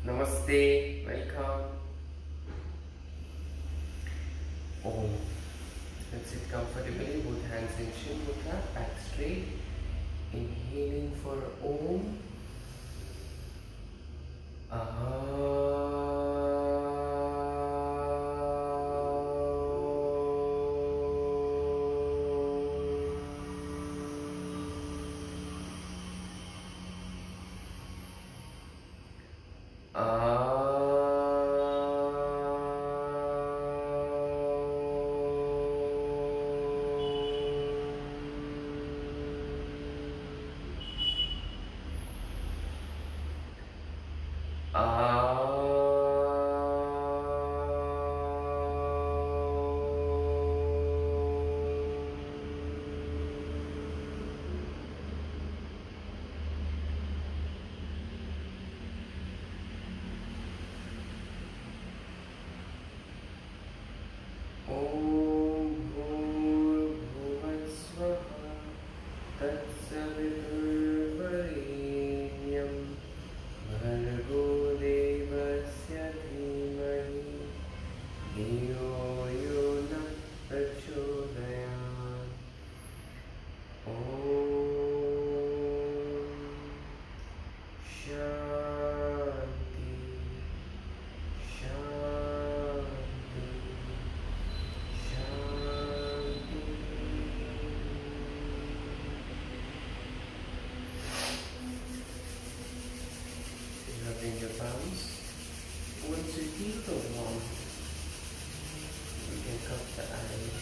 Namaste, welcome. Om. Let's sit comfortably, both hands in Shiv Mudra, back straight. Inhaling for Om. Om Bhuvasvaha Tatsaviturvarenyam Bhargo Devasya Dhimahi Dhiyo Yo Na Prachodayat. Om Shanti Shanti Shanti. Rubbing your palms. Once you feel the warmth, you can cup the eyes.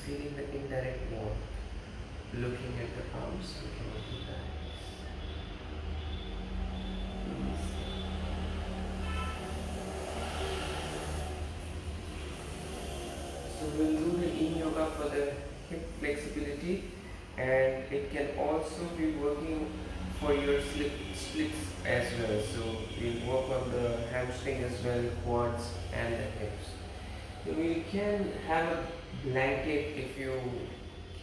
Feeling the indirect warmth. Looking at the palms, you can open the eyes. So we'll do the yin yoga for the hip flexibility, and it can also be working for your splits as well. So we'll work on the hamstring as well, quads and the hips. So we can have a blanket if you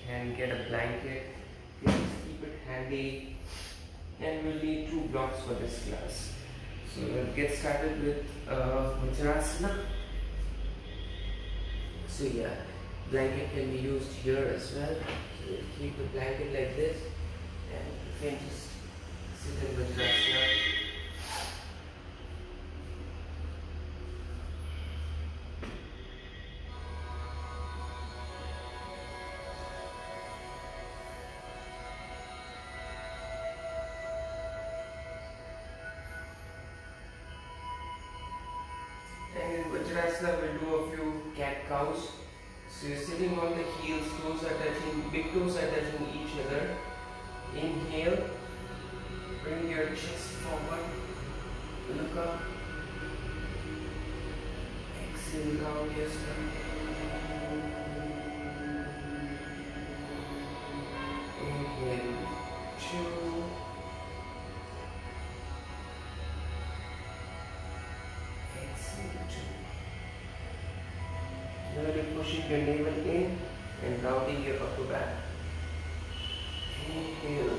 can get a blanket. Just keep it handy, and we'll need 2 blocks for this class. So we'll get started with Vajrasana. So yeah, blanket can be used here as well. So we'll keep the blanket like this, and you can just sit in Vajrasana. And in Vajrasana we'll do a few cat cows. So you're sitting on the heels, toes are touching, big toes are touching each other. Inhale, bring your chest forward, look up. Exhale, round your stomach. Inhale, 2. Now you're pushing your navel in and rounding your upper back. Inhale,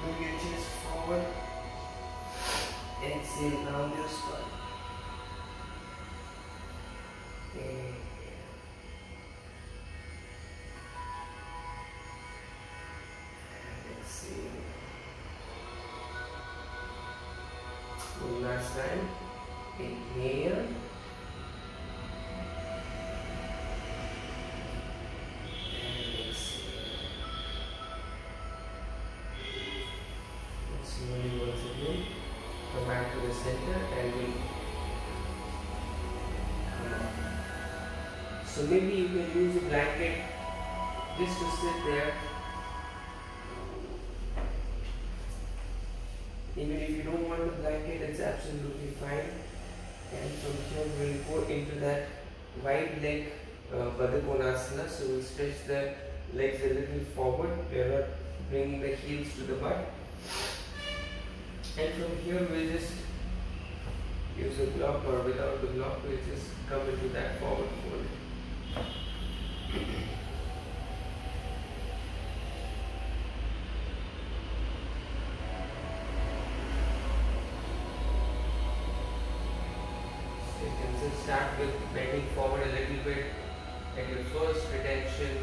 move your chest forward. Exhale, round your spine. Inhale. And exhale. One last time. Inhale. Slowly once again, come back to the center and we'll come up. So maybe you can use a blanket just to sit there. Even if you don't want the blanket, it's absolutely fine. And from here we'll go into that wide leg Baddha Konasana. So we'll stretch the legs a little forward. We are not bringing the heels to the butt. And from here we'll just use a block, or without the block we'll just come into that forward fold. start with bending forward a little bit at your first retention.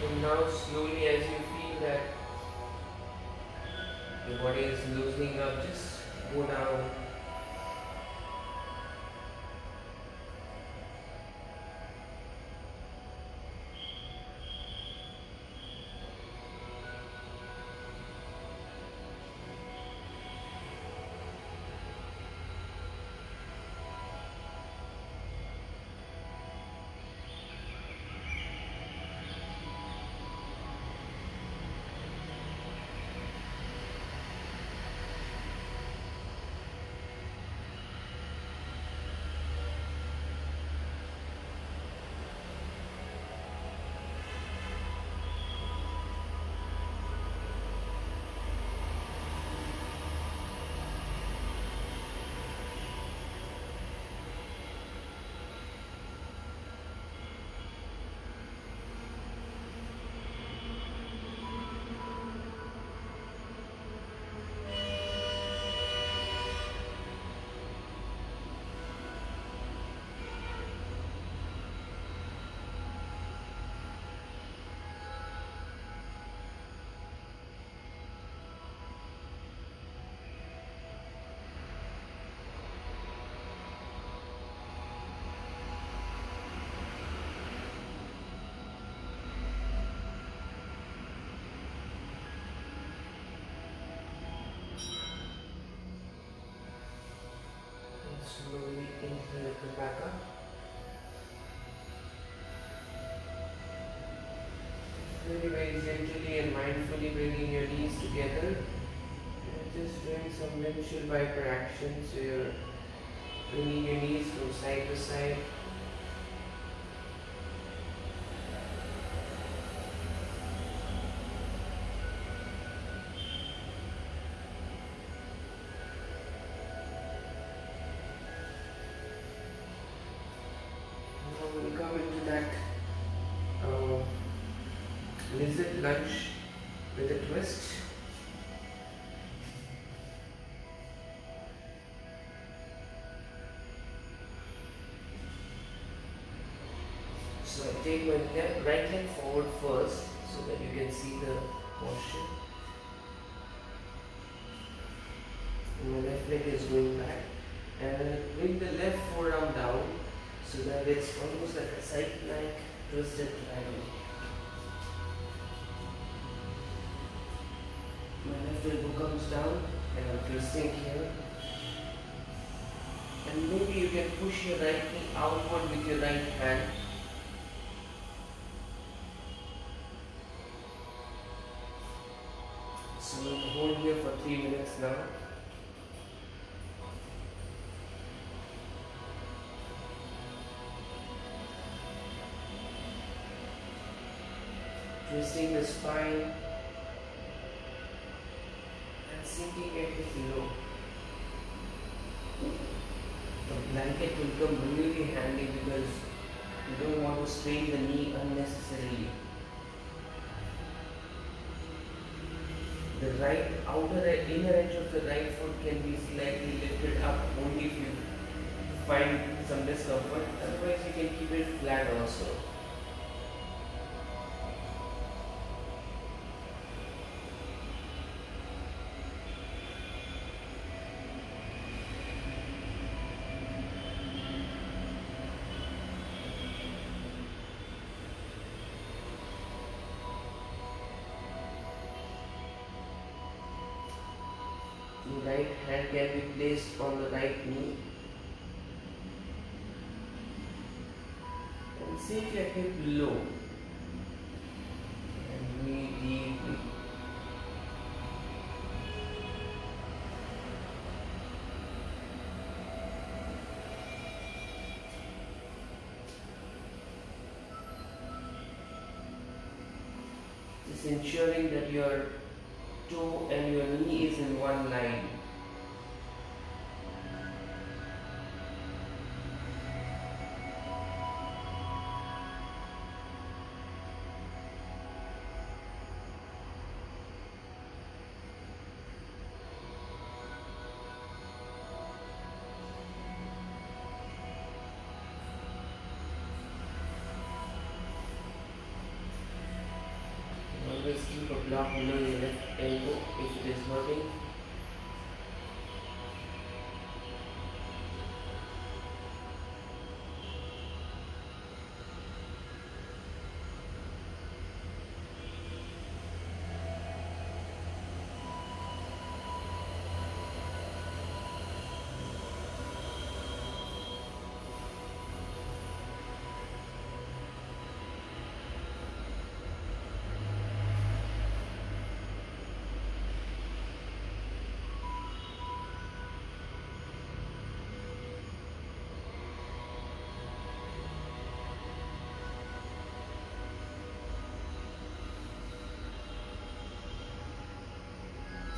And now slowly, as you feel that your body is loosening up, just go down. Slowly inhale and come back up. Very gently and mindfully bringing your knees together. And just doing some windshield wiper action. So you're bringing your knees from side to side. We'll come into that lizard lunge with a twist. So I take my right leg forward first so that you can see the posture. And my left leg is going back. And bring the left forearm down so that it's almost like a side plank twisted triangle. My left elbow comes down and I'm twisting here. And maybe you can push your right knee outward with your right hand. So we'll hold here for 3 minutes now. Twisting the spine and sinking it below. a blanket will come really handy because you don't want to strain the knee unnecessarily. The right outer and inner edge of the right foot can be slightly lifted up only if you find some discomfort. Otherwise, you can keep it flat also. The right hand can be placed on the right knee and sink your hip low and breathe deeply. Just ensuring that your toe and your knee is in one line. Always keep a block below your left elbow if it is hurting.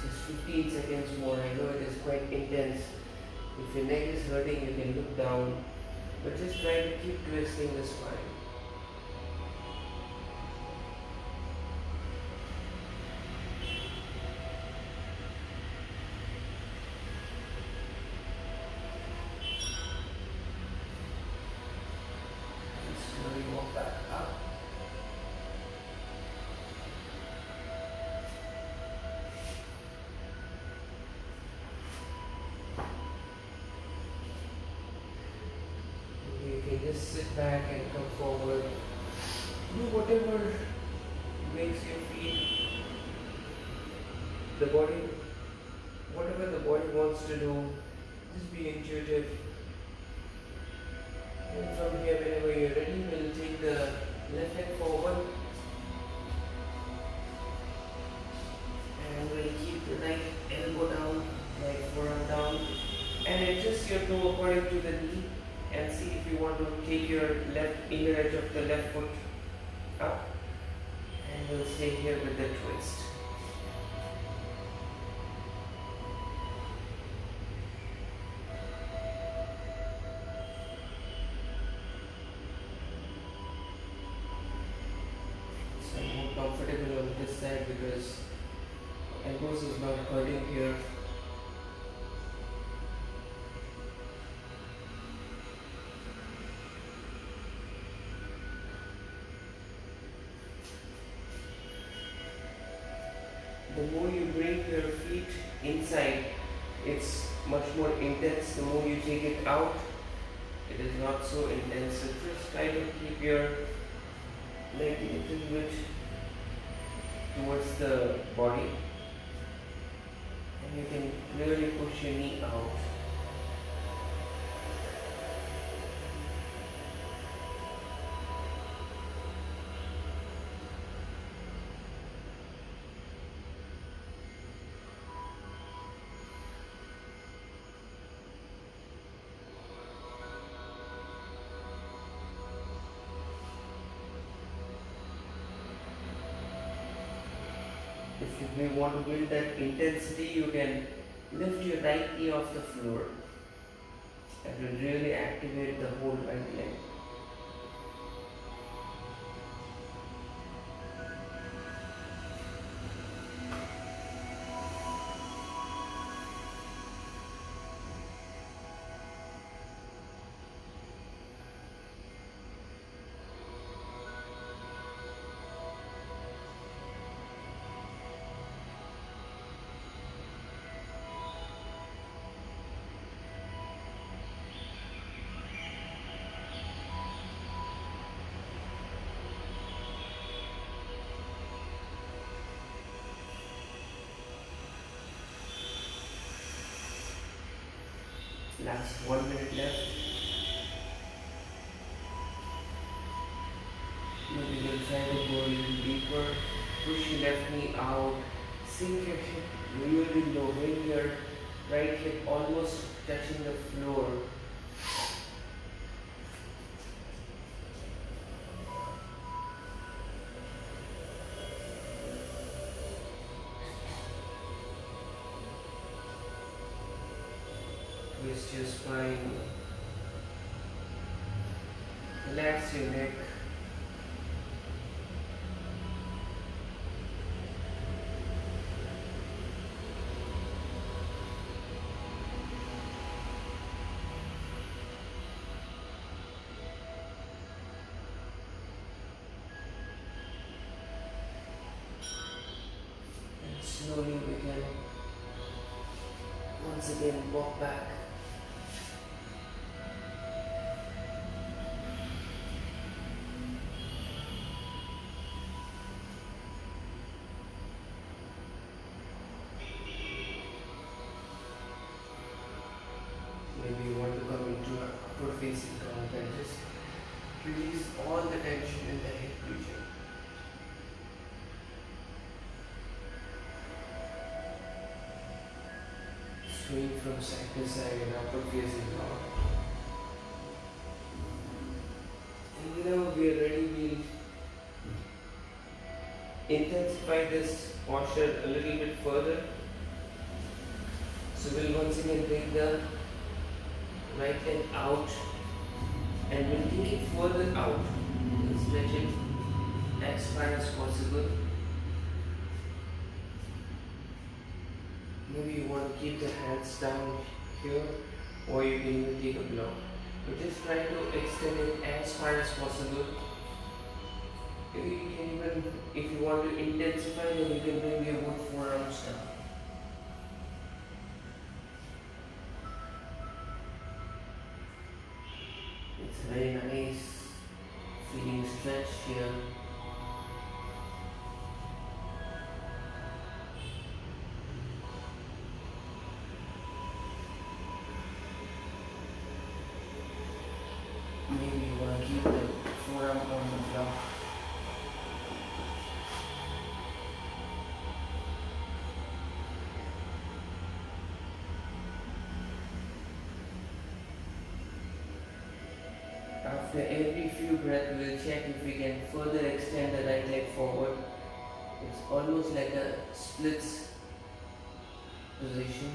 Just 15 seconds more. I know it is quite intense. If your neck is hurting, you can look down, but just try to keep twisting the spine. Just slowly walk back up. You can just sit back and come forward. Do whatever makes you feel the body, whatever the body wants to do. Just be intuitive. And from here, whenever you're ready, we'll take the left leg forward and we'll keep the right elbow down, right forearm down, and adjust your toe according to the knee. And see if you want to take your left inner edge of the left foot up, and we'll stay here with the twist. So I'm more comfortable on this side because elbows is not hurting here. The more you bring your feet inside, it's much more intense. The more you take it out, it is not so intense. So just try to keep your leg a little bit towards the body, and you can clearly push your knee out. If you may want to build that intensity, you can lift your right knee off the floor That will really activate the whole right leg. Last 1 minute left. Now we will try to go a little deeper. Push your left knee out. Sink your hip really low. Bring your right hip almost touching the floor. Twist your spine. Relax your neck. And slowly we can once again walk back. Maybe you want to come into a upward facing dog and just release all the tension in the hip region. Swing from side to side in upward facing dog. And whenever we are ready, we'll intensify this posture a little bit further. So we'll once again bring the right leg out and we'll take it further out. We'll stretch it as far as possible. Maybe you want to keep the hands down here or you can even take a block. But just try to extend it as far as possible. Maybe you can even, if you want to intensify, then you can bring your both forearms down. It's very nice feeling stretched here. Maybe you want to keep the forearm on the floor. After every few breaths, we will check if we can further extend the right leg forward. It's almost like a splits position.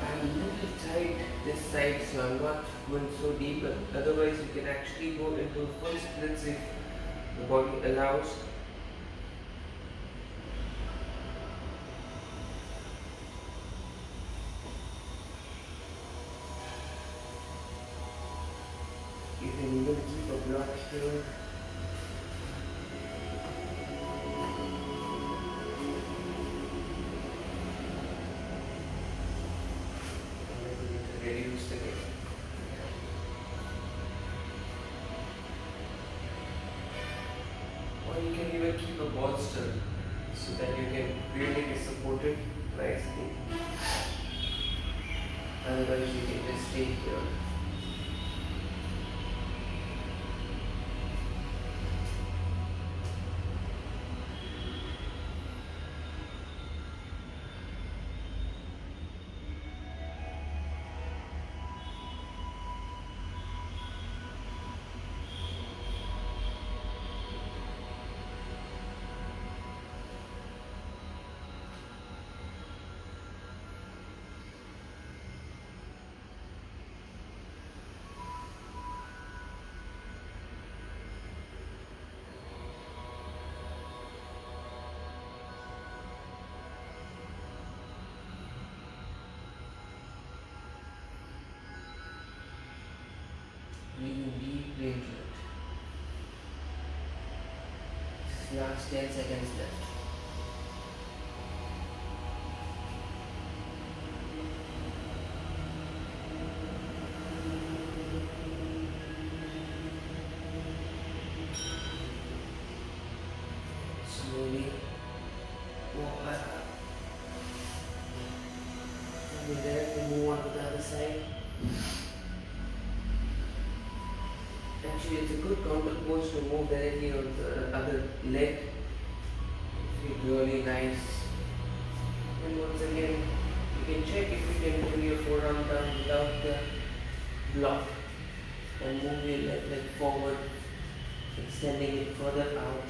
I'm a little tight this side, so I'm not going so deep. Otherwise, you can actually go into full splits if the body allows. You can even keep a block here. Reduce the weight. Or you can even keep a bolster so that you can really be supported nicely. Otherwise, you can just stay here. Breathing deeply into it. Just last 10 seconds left. Slowly walk back up. And then we move on to the other side. Actually, it's a good counter pose to move directly on the other leg. Feel really nice. And once again, you can check if you can bring your forearm down without the block and move your left leg forward, extending it further out.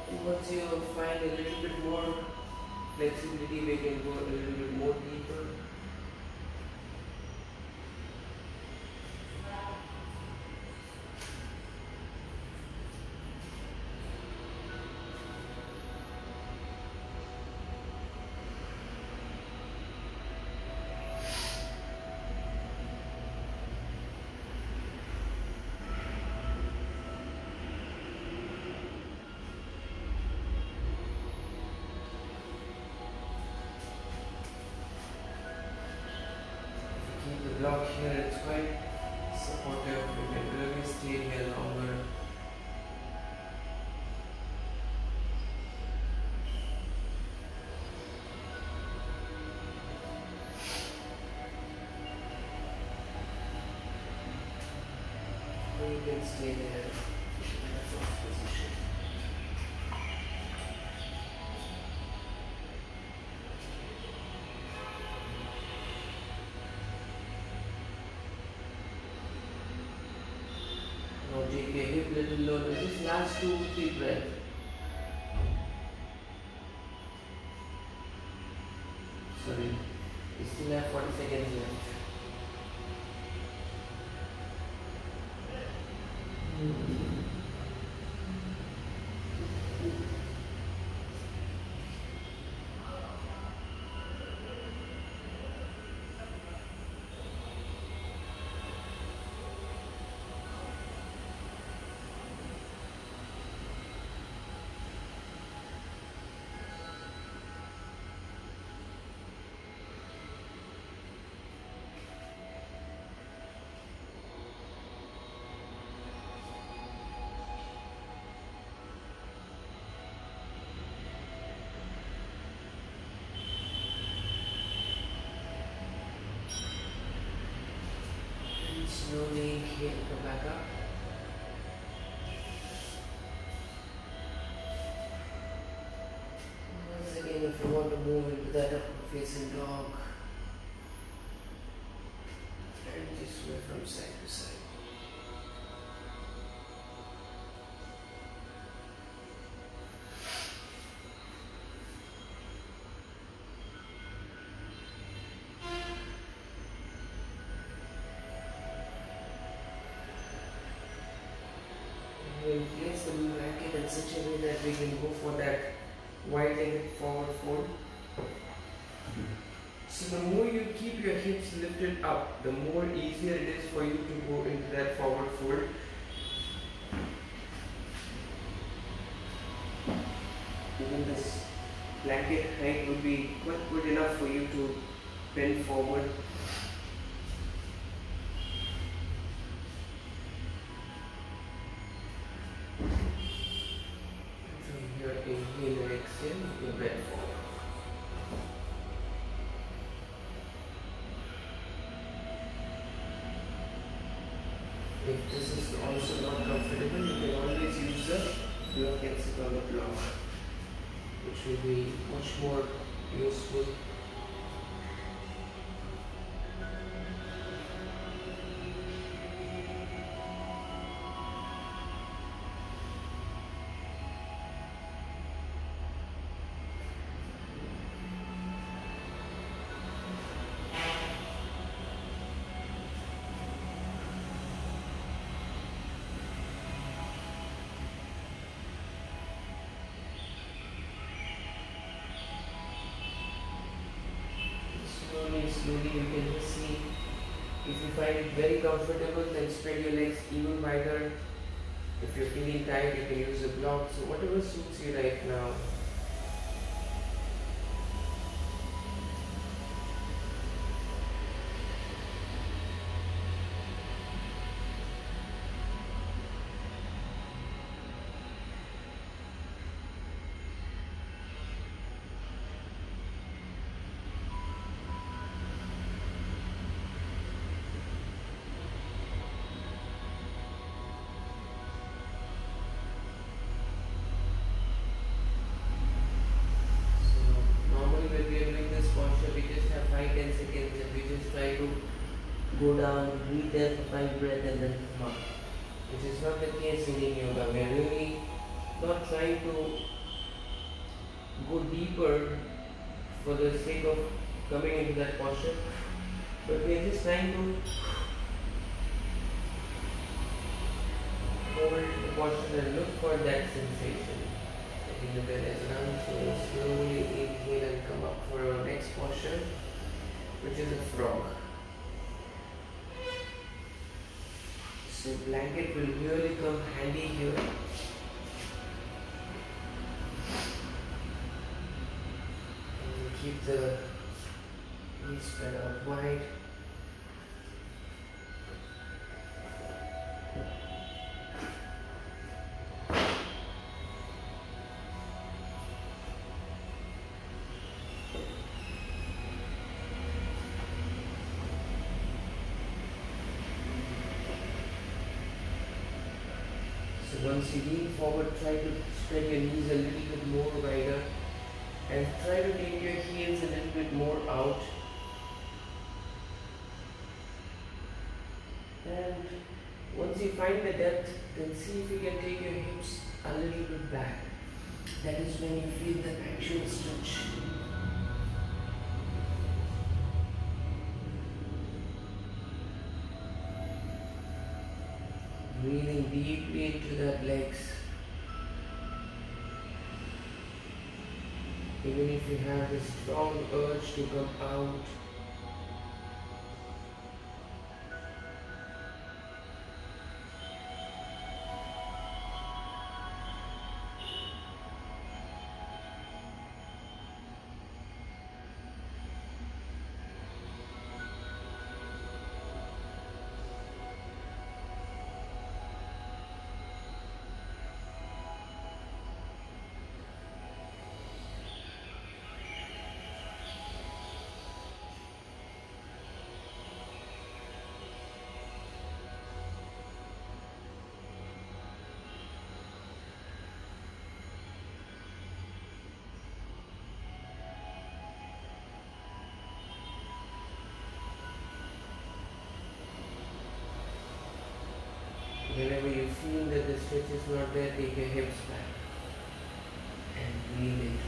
And once you find a little bit more flexibility, we can go a little bit more deeper. Keep the block here, it's quite supportive. You can really stay here longer. Or you can stay there in the first position. Now take your hip little lower. Just last 2-3 breaths. Sorry, you still have 40 seconds left. And slowly here, come back up. Once again, if you want to move into that upward facing dog, and just sway from side to side. We'll place the blanket in such a way that we can go for that wide-legged forward fold. So the more you keep your hips lifted up, the more easier it is for you to go into that forward fold. Even this blanket height would be quite good enough for you to bend forward. From here, inhale and exhale, you can also not comfortable, you can always use the block and sit on the block, which will be much more useful. Slowly you can just see. If you find it very comfortable, then spread your legs even wider. If you're feeling tight, you can use a block. So whatever suits you right now. Normally when we are doing this posture, we just have 5-10 seconds and we just try to go down, breathe there for 5 breaths and then come up. Which is not the case in Yin Yoga. We are really not trying to go deeper for the sake of coming into that posture, but we are just trying to hold the posture and look for that sensation. Taking the belly down, so slowly inhale and come up for our next posture, which is a frog. So blanket will really come handy here. And keep the knees spread out wide. So once you lean forward, try to spread your knees a little bit more wider and try to take your heels a little bit more out. And once you find the depth, then see if you can take your hips a little bit back. That is when you feel the actual stretch. Breathing deeply into that legs. Even if you have a strong urge to come out, whenever you feel that the stretch is not there, take your hips back and breathe into it.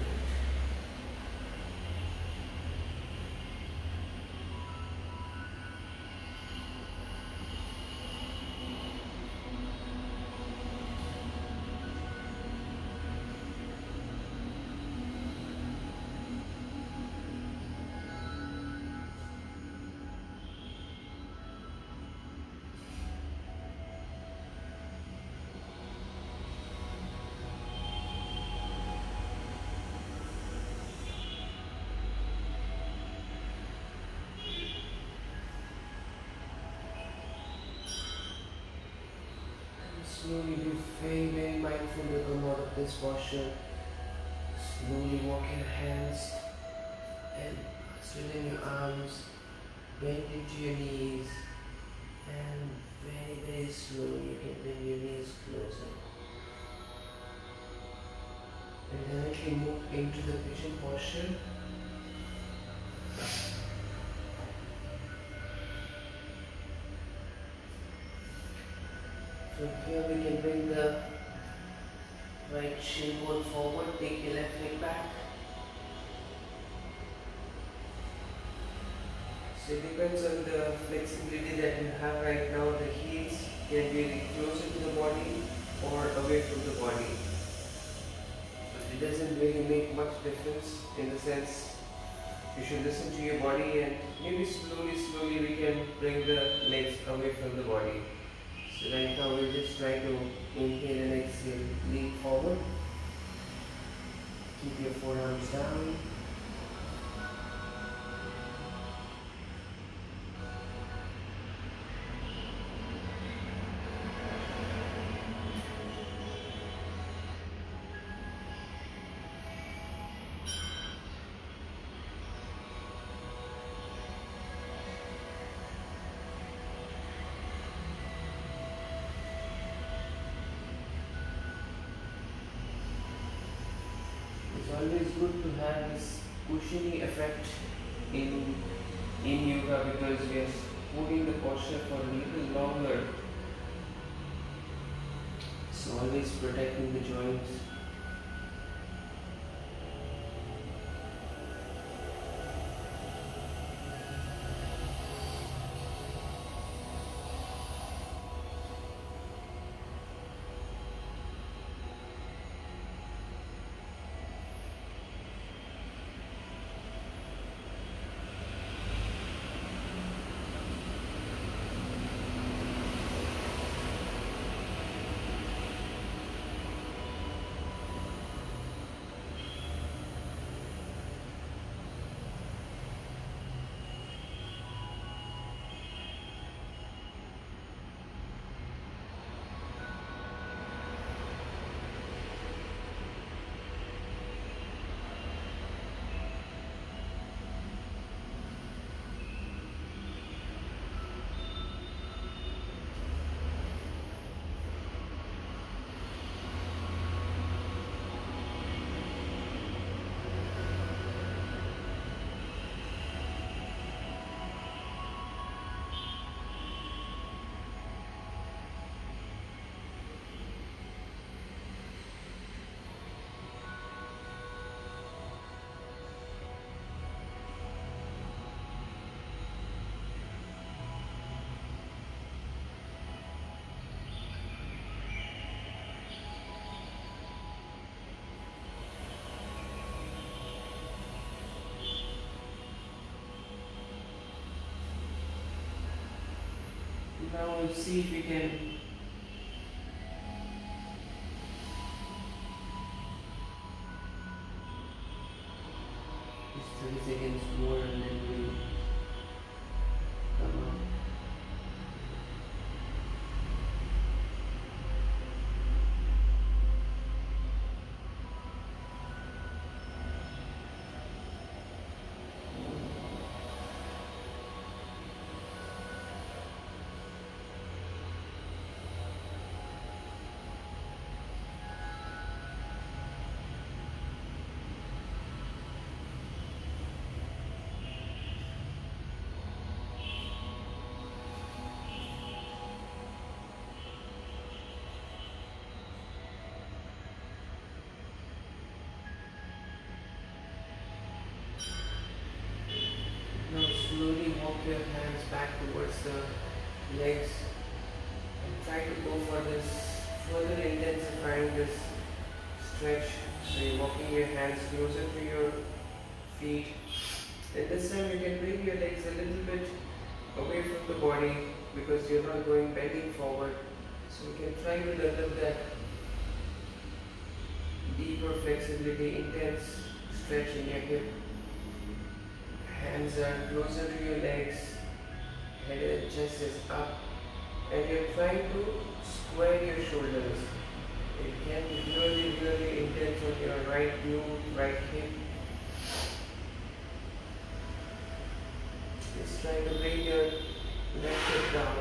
Slowly be very mindful to come out of this posture. Slowly walk your hands and straighten your arms, bend into your knees and Very, very slowly you can bring your knees closer. And directly move into the pigeon posture. From here we can bring the right shin bone forward, take your left leg back. So it depends on the flexibility that you have right now. The heels can be closer to the body or away from the body. But it doesn't really make much difference in the sense you should listen to your body and maybe slowly we can bring the legs away from the body. So right now we'll just try to inhale and exhale, lean forward, keep your forearms down. It's always good to have this cushiony effect in yoga because we are holding the posture for a little longer. So always protecting the joints. Now we'll see if we can just 30 seconds more and then we'll come up. Now slowly walk your hands back towards the legs and try to go for this, further intensifying this stretch. So you're walking your hands closer to your feet. And this time you can bring your legs a little bit away from the body because you're not going bending forward. So you can try to develop that deeper flexibility, intense stretch in your hip. Hands are closer to your legs, head and chest is up, and you're trying to square your shoulders. It can be really intense on your right glute, right hip. Just try to bring your left hip down.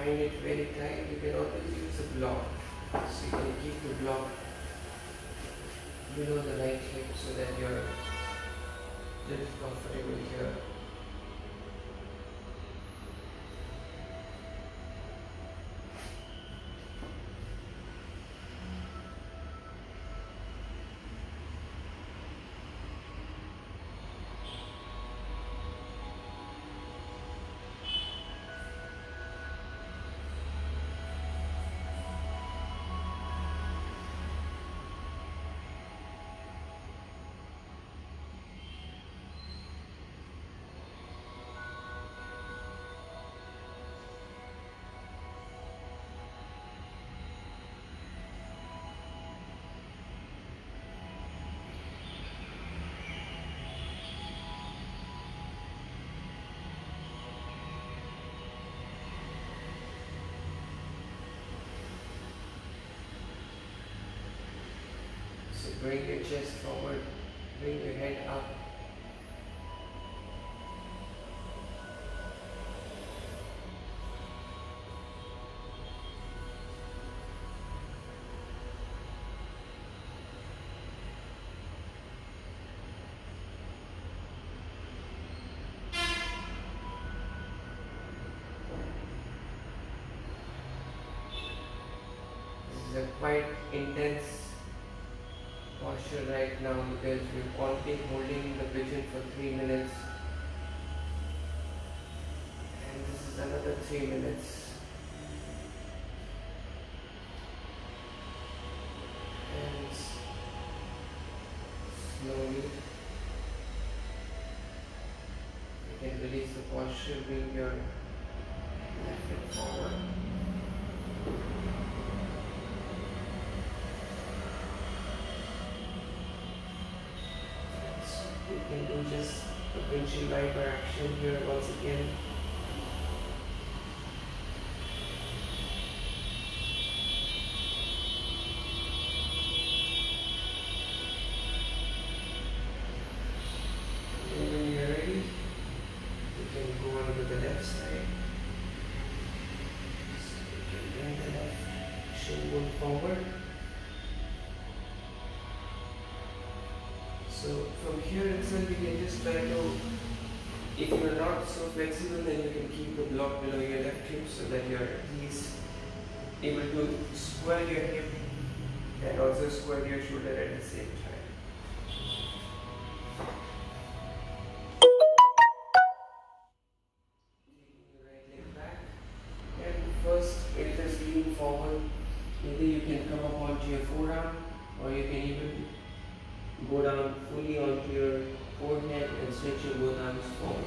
find it very tight, you can always use a block. So you can keep the block below the right hip so that you're a little comfortable here. So bring your chest forward, bring your head up. This is a quite intense posture right now because we've already holding the pigeon for 3 minutes and this is another 3 minutes. And slowly you can release the posture, bring your left foot forward. You can do just a windshield wiper action here once again. And when you're ready, you can go on to the left side. So you can bring the left shin bone forward. So from here itself you can just try to, if you are not so flexible, then you can keep the block below your left hip so that you are at least able to square your hip and also square your shoulder at the same time. Taking your right leg back and first just lean forward. Either you can come up onto your forearm or you can even go down fully onto your forehead and stretch your both arms forward.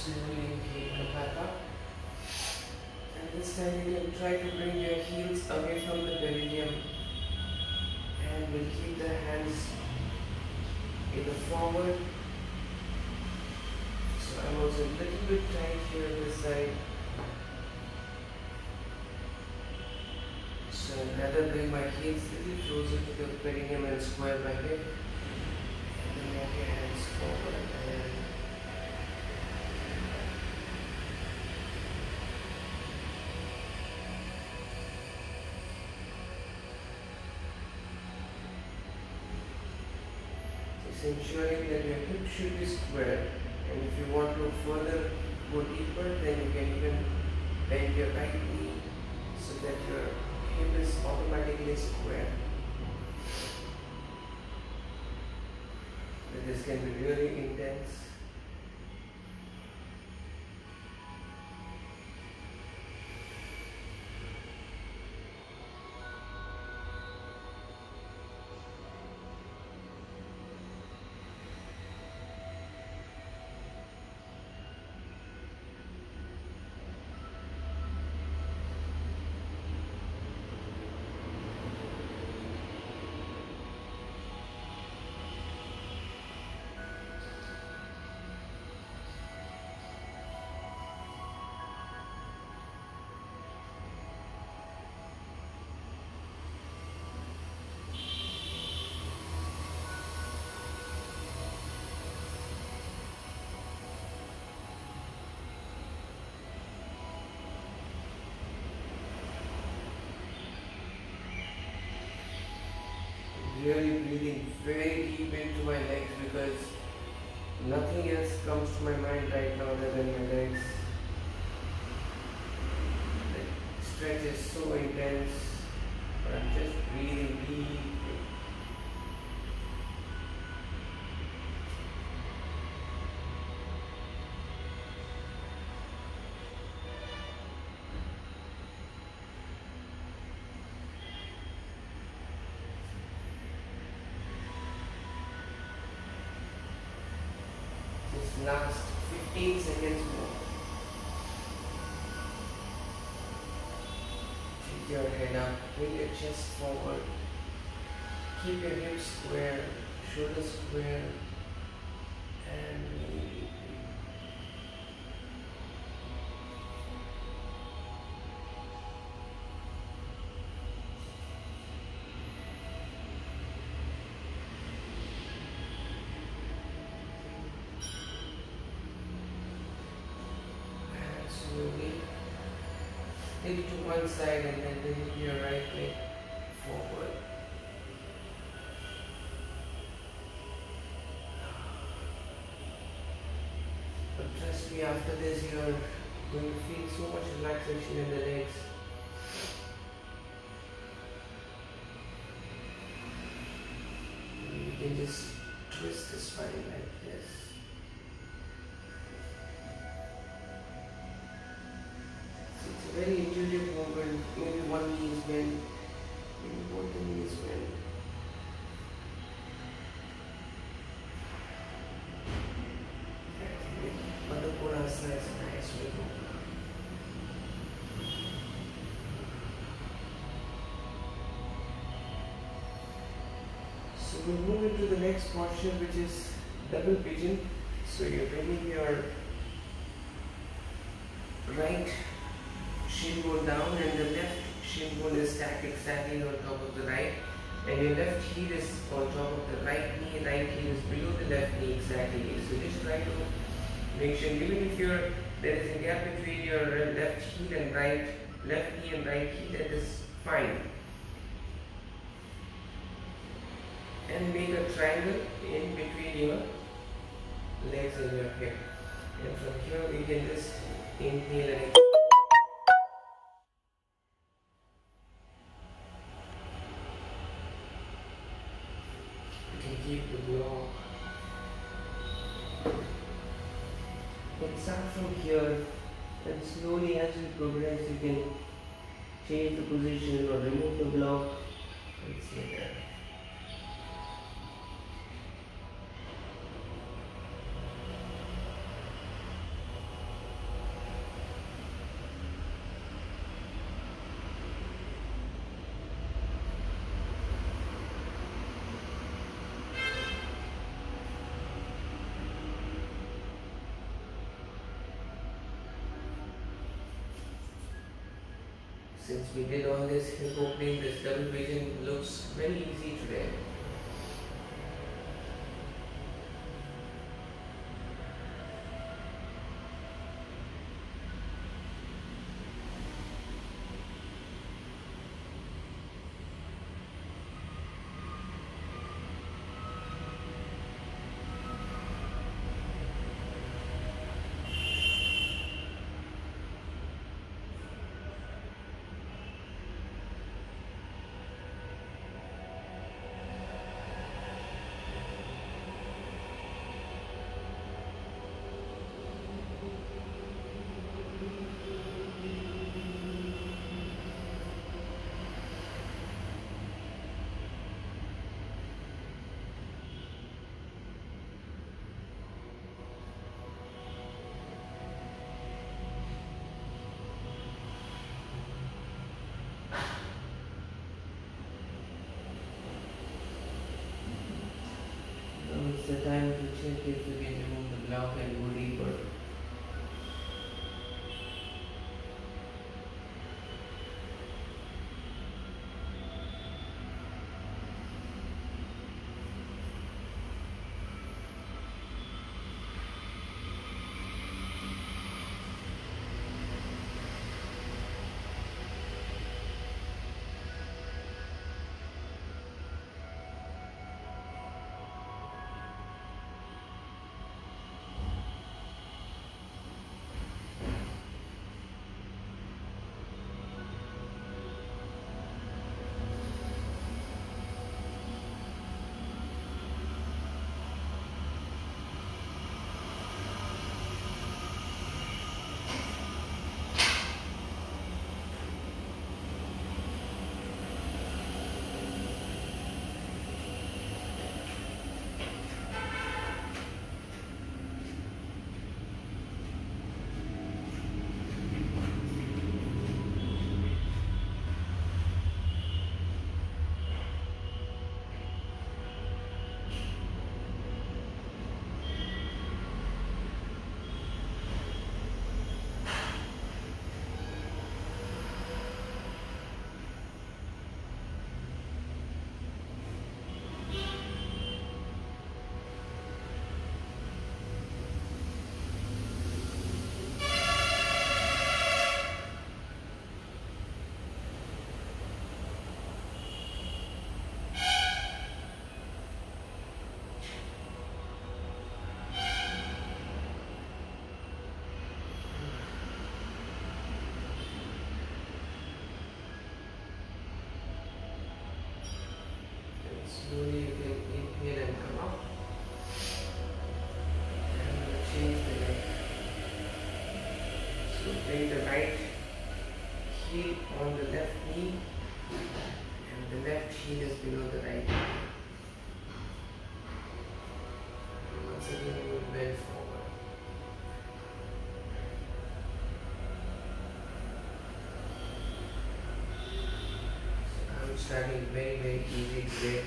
slowly come back up. And this time you can try to bring your heels away from the perineum, and we'll keep the hands either forward. So I'm also a little bit tight here on this side. So rather bring my heels a little closer to the perineum and square my hip. And then walk your hands forward and just ensuring that your hip should be square. And if you want to further go deeper, then you can even bend your right knee so that your hip is automatically square. But this can be really intense. Really breathing very deep into my legs because nothing else comes to my mind right now other than my legs. The stretch is so intense, but I'm just breathing deep. Last 15 seconds more. Keep your head up, bring your chest forward. Keep your hips square, shoulders square, and release. Take it to one side and then bring your right leg forward. But trust me, after this you are going to feel so much relaxation in the legs. You can just twist the spine like this. Very intuitive movement. Maybe one knee is bent, maybe both the knees bent. Baddha Konasana is a nice way. So we'll move into the next posture, which is double pigeon. So you're bringing your right shin bone down and the left shin bone is stacked exactly on top of the right, and your left heel is on top of the right knee, right heel is below the left knee exactly. So just try to make sure, even if there is a gap between your left heel and left knee and right heel, that is fine. And make a triangle in between your legs and your hip. And from here we can just inhale and exhale. Keep the block. But start from here, and slowly as we progress you can change the position or remove the block and stay there. Since we did all this hip opening, this double vision looks very easy today. Now it's the time to check if we can remove the block and go deeper. Slowly you can inhale and come up. And we'll change the leg. So bring the right heel on the left knee and the left heel is below the right knee. And once again you will bend forward. So I'm starting very easy today.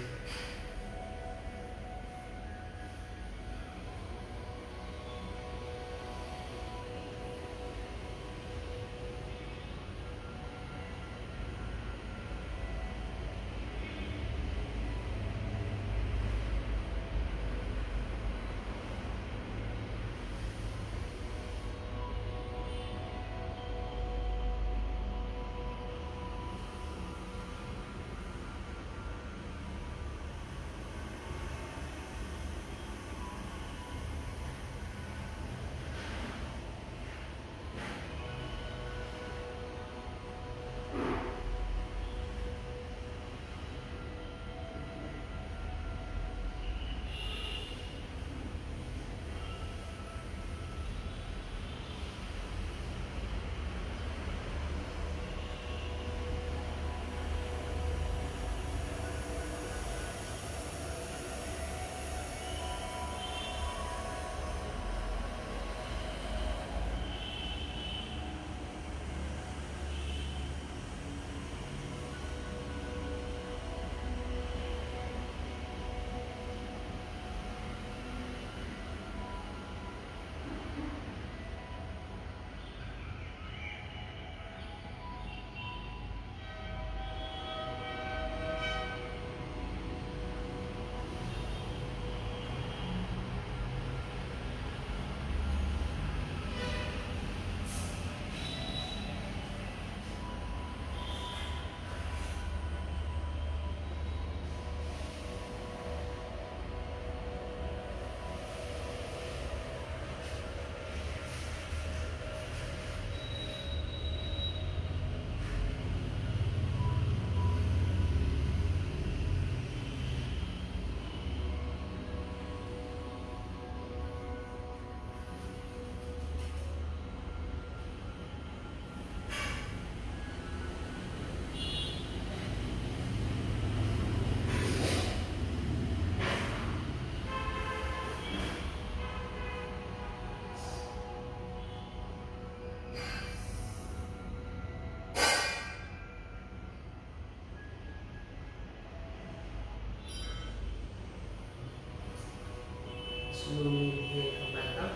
slowly inhale, come back up.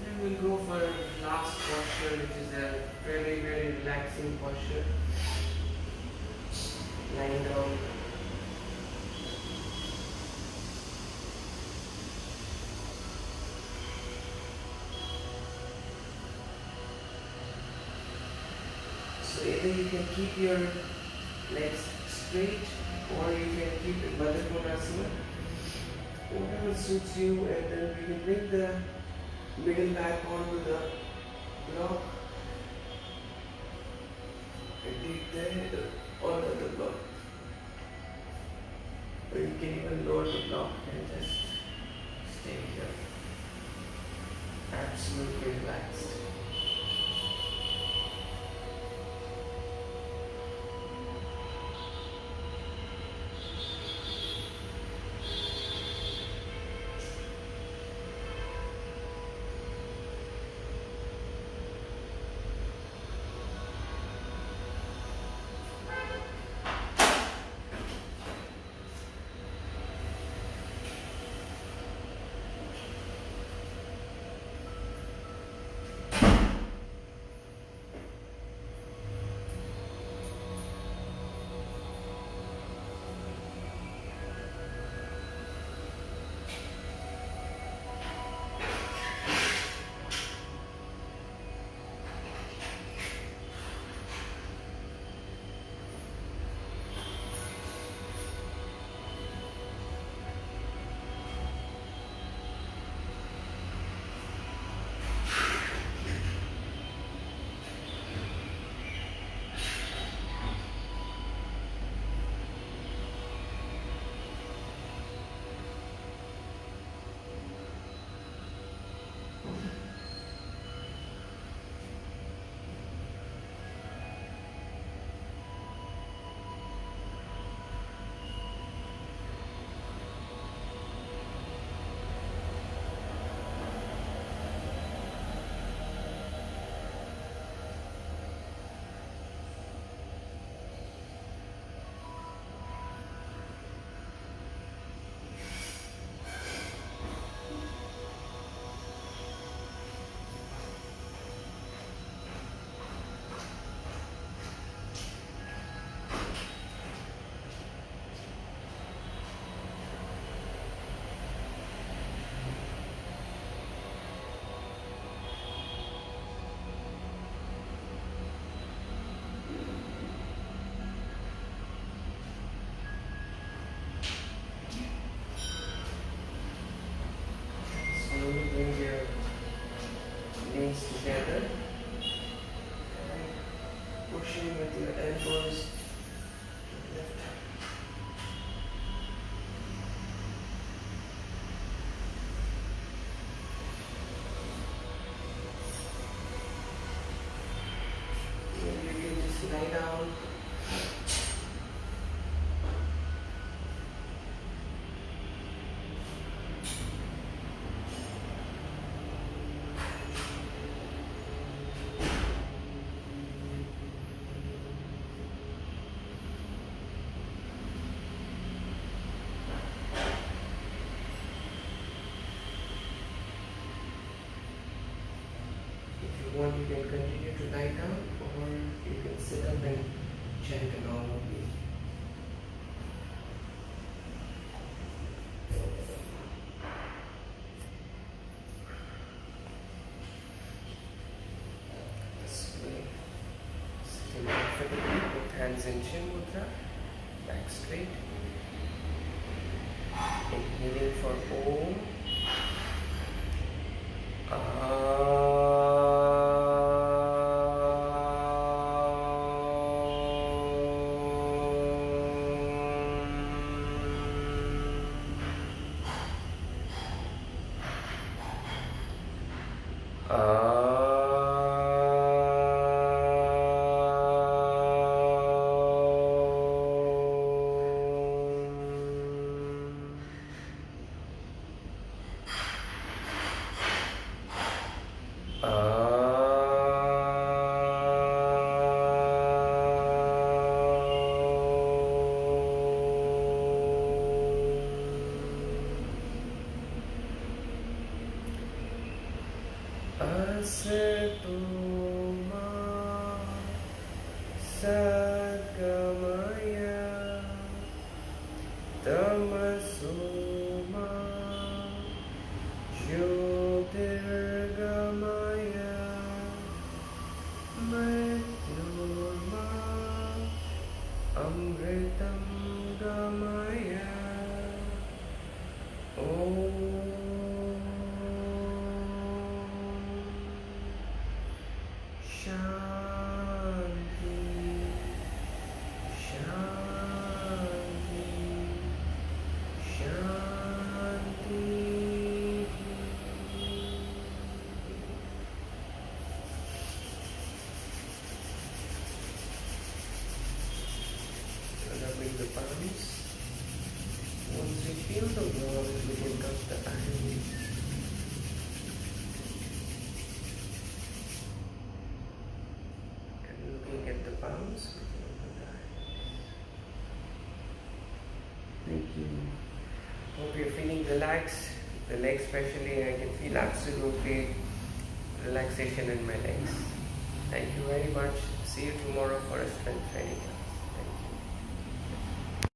And we'll go for last posture, which is a very, very relaxing posture. Lying down. So either you can keep your legs straight or you can keep it Baddha Konasana, whatever suits you, and then we can bring the middle back onto the block and take the head onto the block. Or you can even lower the block and just stay here. Absolutely relaxed. Slowly bring your knees together and pushing with your elbows to the left. And you can just lie down. If you want, you can continue to lie down, or you can sit up and chant along with me. This way, sitting comfortably, both hands in chin mudra, back straight. Inhaling for Om. Sadgamaya Tamasoma Jyotirgamaya Mrityurma Amritam Gamaya. Om Shanti Shanti Shanti. Rubbing the palms. Once you feel the warmth, we can cup the eyes. And looking at the palms, we can open the eyes. Thank you. Hope you're feeling relaxed. The legs especially, I can feel absolutely relaxation in my legs. Thank you very much. See you tomorrow for a strength training.